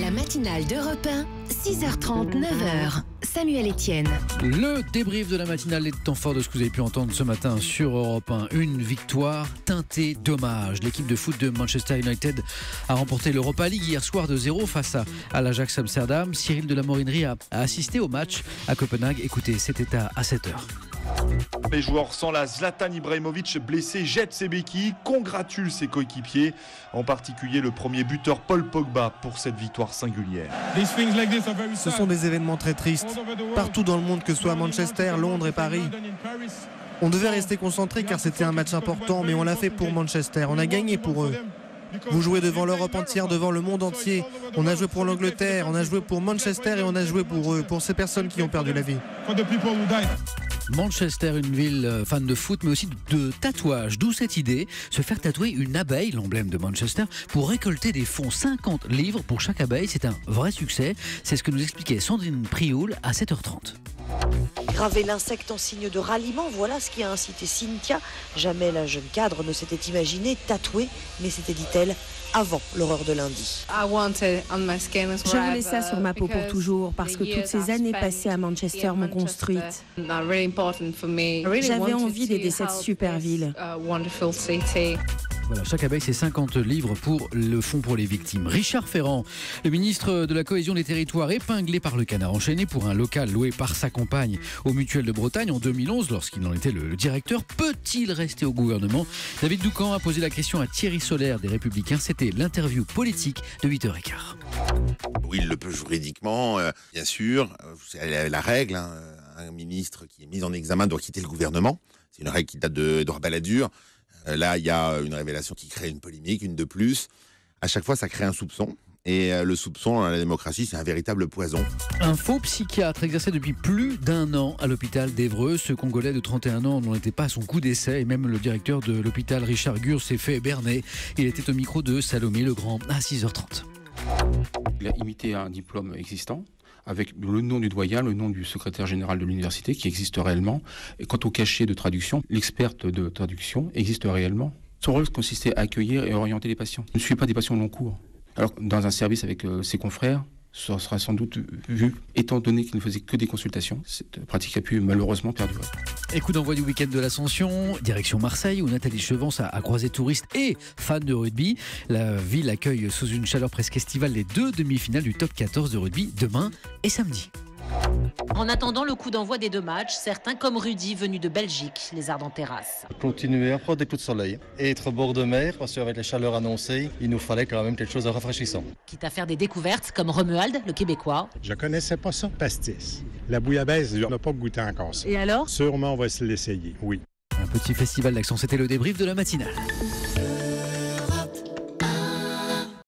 La matinale d'Europe 1, 6h30, 9h. Samuel Etienne. Le débrief de la matinale, les temps forts de ce que vous avez pu entendre ce matin sur Europe 1. Une victoire teintée d'hommage. L'équipe de foot de Manchester United a remporté l'Europa League hier soir de 0 face à l'Ajax Amsterdam. Cyril de la Morinerie a assisté au match à Copenhague. Écoutez, c'était à 7h. Les joueurs sans la Zlatan Ibrahimovic blessé jettent ses béquilles, congratulent ses coéquipiers, en particulier le premier buteur Paul Pogba pour cette victoire singulière. Ce sont des événements très tristes, partout dans le monde, que ce soit à Manchester, Londres et Paris. On devait rester concentré car c'était un match important, mais on l'a fait pour Manchester, on a gagné pour eux. Vous jouez devant l'Europe entière, devant le monde entier. On a joué pour l'Angleterre, on a joué pour Manchester et on a joué pour eux, pour ces personnes qui ont perdu la vie. Manchester, une ville fan de foot, mais aussi de tatouage. D'où cette idée, se faire tatouer une abeille, l'emblème de Manchester, pour récolter des fonds. 50 livres pour chaque abeille, c'est un vrai succès. C'est ce que nous expliquait Sandrine Prioul à 7h30. Graver l'insecte en signe de ralliement, voilà ce qui a incité Cynthia. Jamais la jeune cadre ne s'était imaginée tatouer, mais c'était, dit-elle, avant l'horreur de lundi. Je voulais ça sur ma peau pour toujours, parce que toutes ces années passées à Manchester m'ont construite. J'avais envie d'aider cette super ville. Voilà, chaque abeille, c'est 50 livres pour le fonds pour les victimes. Richard Ferrand, le ministre de la Cohésion des Territoires, épinglé par le Canard enchaîné pour un local loué par sa compagne au Mutuel de Bretagne en 2011, lorsqu'il en était le directeur. Peut-il rester au gouvernement? David Doucan a posé la question à Thierry Solaire des Républicains. C'était l'interview politique de 8h15. Oui, il le peut juridiquement, bien sûr. C'est la règle, hein. Un ministre qui est mis en examen doit quitter le gouvernement. C'est une règle qui date de Balladur. Là, il y a une révélation qui crée une polémique, une de plus. À chaque fois, ça crée un soupçon. Et le soupçon, dans la démocratie, c'est un véritable poison. Un faux psychiatre exerçait depuis plus d'1 an à l'hôpital d'Évreux. Ce Congolais de 31 ans n'en était pas à son coup d'essai. Et même le directeur de l'hôpital, Richard Gur, s'est fait berner. Il était au micro de Salomé Legrand à 6h30. Il a imité un diplôme existant, avec le nom du doyen, le nom du secrétaire général de l'université qui existe réellement. Et quant au cachet de traduction, l'experte de traduction existe réellement. Son rôle consistait à accueillir et orienter les patients. Je ne suis pas des patients long cours. Alors, dans un service avec ses confrères, ça sera sans doute vu, étant donné qu'il ne faisait que des consultations. Cette pratique a pu malheureusement perdurer. Et coup d'envoi du week-end de l'Ascension, direction Marseille, où Nathalie Chevance a croisé touristes et fans de rugby. La ville accueille sous une chaleur presque estivale les 2 demi-finales du top 14 de rugby demain et samedi. En attendant le coup d'envoi des 2 matchs, certains comme Rudy, venu de Belgique, les Ardes en terrasse. Continuer à prendre des coups de soleil et être au bord de mer, parce qu'avec les chaleurs annoncées, il nous fallait quand même quelque chose de rafraîchissant. Quitte à faire des découvertes comme Romuald, le Québécois. Je connaissais pas ça, pastis. La bouillabaisse, on n'a pas goûté encore ça. Et alors? Sûrement, on va se l'essayer, oui. Un petit festival d'action, c'était le débrief de la matinale.